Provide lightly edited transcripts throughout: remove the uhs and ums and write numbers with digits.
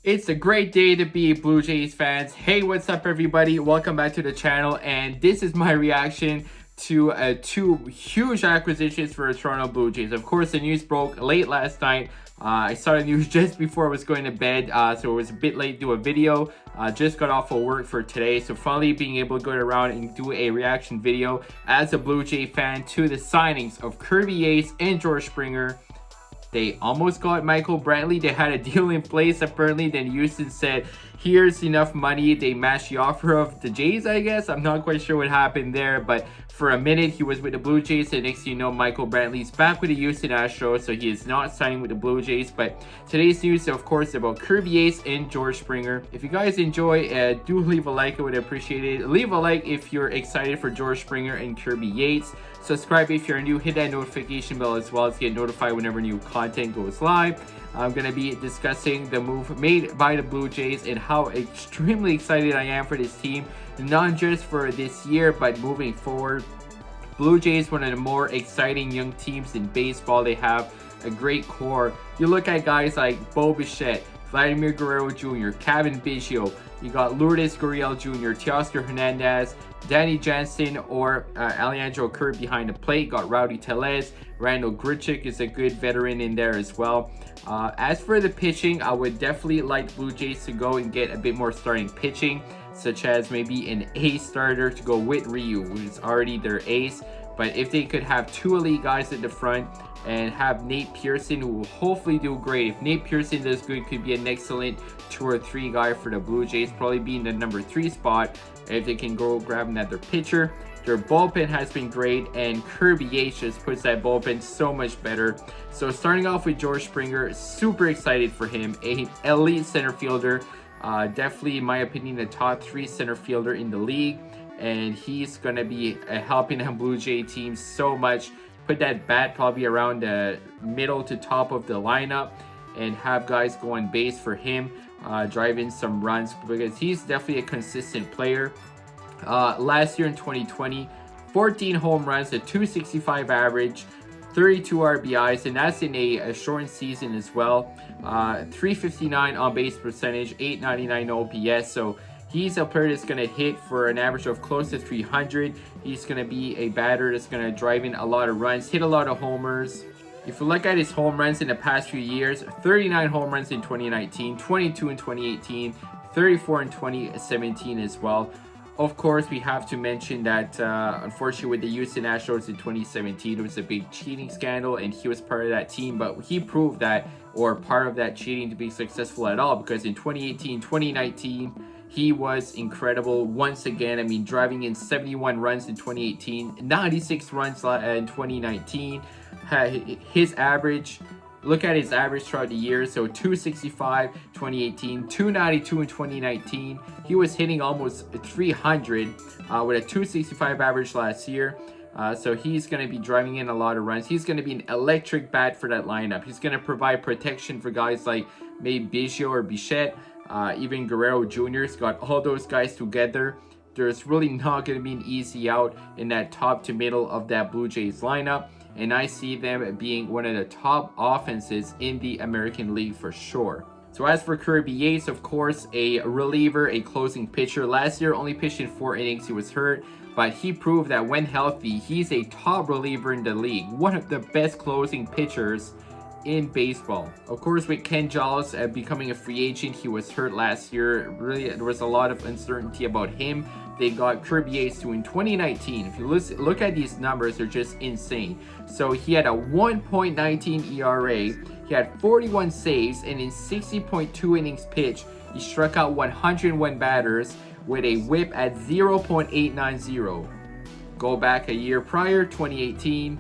It's a great day to be Blue Jays fans. Hey, what's up everybody? Welcome back to the channel, and this is my reaction to two huge acquisitions for the Toronto Blue Jays. Of course, the news broke late last night. I saw the news just before I was going to bed, so it was a bit late to do a video. Just got off of work for today, so finally being able to go around and do a reaction video as a Blue Jay fan to the signings of Kirby Yates and George Springer. They almost got Michael Brantley. They had a deal in place apparently. Then Houston said, here's enough money. They matched the offer of the Jays, I guess. I'm not quite sure what happened there, but for a minute he was with the Blue Jays, and next thing you know, Michael Brantley's back with the Houston Astros, so he is not signing with the Blue Jays. But today's news, of course, about Kirby Yates and George Springer. If you guys enjoy, do leave a like. I would appreciate it. Leave a like if you're excited for George Springer and Kirby Yates. Subscribe if you're new. Hit that notification bell as well to get notified whenever new content goes live. I'm going to be discussing the move made by the Blue Jays and how extremely excited I am for this team, not just for this year but moving forward. Blue Jays, one of the more exciting young teams in baseball. They have a great core. You look at guys like Bo Bichette, Vladimir Guerrero Jr., Kevin Biggio, you got Lourdes Gurriel Jr., Teoscar Hernandez, Danny Jansen, or Alejandro Kirk behind the plate. Got Rowdy Tellez. Randall Grichuk is a good veteran in there as well. As for the pitching, I would definitely like Blue Jays to go and get a bit more starting pitching, such as maybe an ace starter to go with Ryu, who is already their ace. But if they could have two elite guys at the front and have Nate Pearson, who will hopefully do great. If Nate Pearson does good, could be an excellent 2 or 3 guy for the Blue Jays, probably be in the number 3 spot if they can go grab another pitcher. Their bullpen has been great, and Kirby Yates just puts that bullpen so much better. So starting off with George Springer, super excited for him. An elite center fielder, definitely in my opinion the top 3 center fielder in the league, and he's going to be helping the Blue Jay team so much. Put that bat probably around the middle to top of the lineup and have guys go on base for him, drive in some runs, because he's definitely a consistent player. Last year in 2020, 14 home runs, a 265 average, 32 RBIs, and that's in a shortened season as well. 359 on base percentage, 899 OPS. So he's a player that's going to hit for an average of close to 300. He's going to be a batter that's going to drive in a lot of runs, hit a lot of homers. If you look at his home runs in the past few years, 39 home runs in 2019, 22 in 2018, 34 in 2017 as well. Of course, we have to mention that unfortunately with the Houston Astros in 2017, it was a big cheating scandal and he was part of that team, but he proved that, or part of that cheating, to be successful at all, because in 2018, 2019, he was incredible once again. I mean, driving in 71 runs in 2018, 96 runs in 2019. His average, look at his average throughout the year. So 265 2018, 292 in 2019. He was hitting almost 300 with a 265 average last year. So he's going to be driving in a lot of runs. He's going to be an electric bat for that lineup. He's going to provide protection for guys like maybe Biggio or Bichette. Even Guerrero Jr.'s got all those guys together. There's really not going to be an easy out in that top to middle of that Blue Jays lineup. And I see them being one of the top offenses in the American League for sure. So as for Kirby Yates, of course, a reliever, a closing pitcher. Last year only pitched in 4 innings. He was hurt, but he proved that when healthy, he's a top reliever in the league. One of the best closing pitchers in baseball. Of course, with Ken Giles becoming a free agent, he was hurt last year. Really, there was a lot of uncertainty about him. They got Kirby Yates to in 2019. If you look at these numbers, they're just insane. So he had a 1.19 ERA, he had 41 saves, and in 60.2 innings pitched, he struck out 101 batters with a whip at 0.890. Go back a year prior, 2018,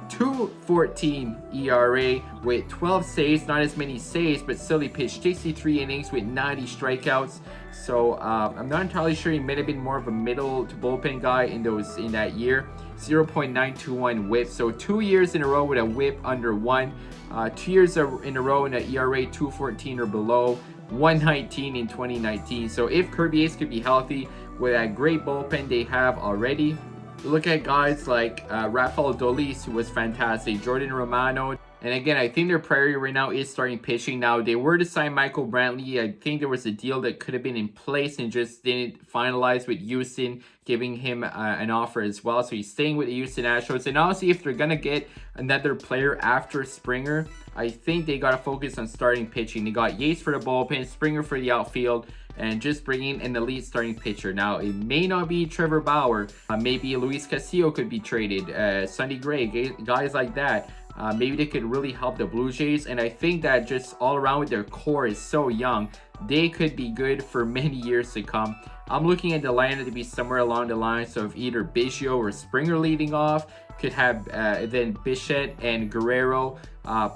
2.14 ERA with 12 saves, not as many saves, but still he pitched 63 innings with 90 strikeouts. So I'm not entirely sure, he may have been more of a middle to bullpen guy in that year. 0.921 whip. So 2 years in a row with a whip under 1. 2 years in a row in an ERA 2.14 or below. 119 in 2019. So if Kirby Yates could be healthy with that great bullpen they have already, look at guys like Rafael Dolis, who was fantastic, Jordan Romano, And again, I think their priority right now is starting pitching. Now, they were to sign Michael Brantley. I think there was a deal that could have been in place and just didn't finalize with Houston, giving him an offer as well. So he's staying with the Houston Astros. And honestly, if they're going to get another player after Springer, I think they got to focus on starting pitching. They got Yates for the bullpen, Springer for the outfield, and just bringing an elite starting pitcher. Now, it may not be Trevor Bauer. Maybe Luis Castillo could be traded. Sonny Gray, guys like that. Maybe they could really help the Blue Jays. And I think that just all around with their core is so young, they could be good for many years to come. I'm looking at the lineup to be somewhere along the lines of either Biggio or Springer leading off. Could have then Bichette and Guerrero.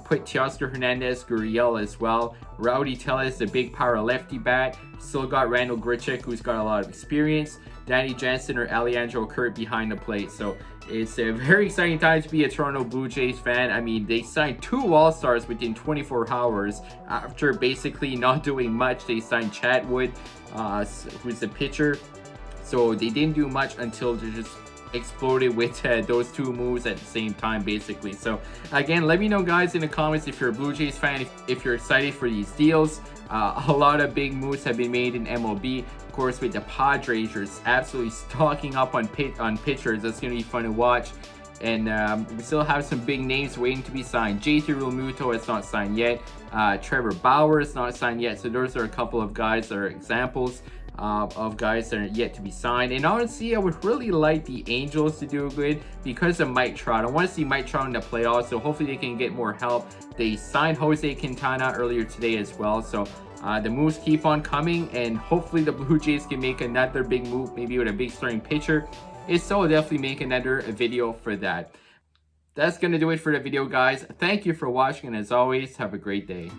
Put Teoscar Hernandez, Gurriel as well. Rowdy Tellez, a big power lefty bat. Still got Randall Grichuk, who's got a lot of experience. Danny Jansen or Alejandro Kirk behind the plate. So it's a very exciting time to be a Toronto Blue Jays fan. I mean, they signed 2 All-Stars within 24 hours after basically not doing much. They signed Chad Wood, who's the pitcher. So they didn't do much until they just exploded with those 2 moves at the same time, basically. So again, let me know, guys, in the comments if you're a Blue Jays fan, if you're excited for these deals. A lot of big moves have been made in MLB. Of course, with the Padres, you're absolutely stocking up on pitchers. That's going to be fun to watch. And we still have some big names waiting to be signed. JT Realmuto is not signed yet. Trevor Bauer is not signed yet. So those are a couple of guys that are examples of guys that are yet to be signed. And honestly, I would really like the Angels to do good because of Mike Trout. I want to see Mike Trout in the playoffs, so hopefully they can get more help. They signed Jose Quintana earlier today as well, so the moves keep on coming, and hopefully the Blue Jays can make another big move, maybe with a big starting pitcher. If so, I'll definitely make another video for that. That's going to do it for the video, guys. Thank you for watching, and as always, have a great day.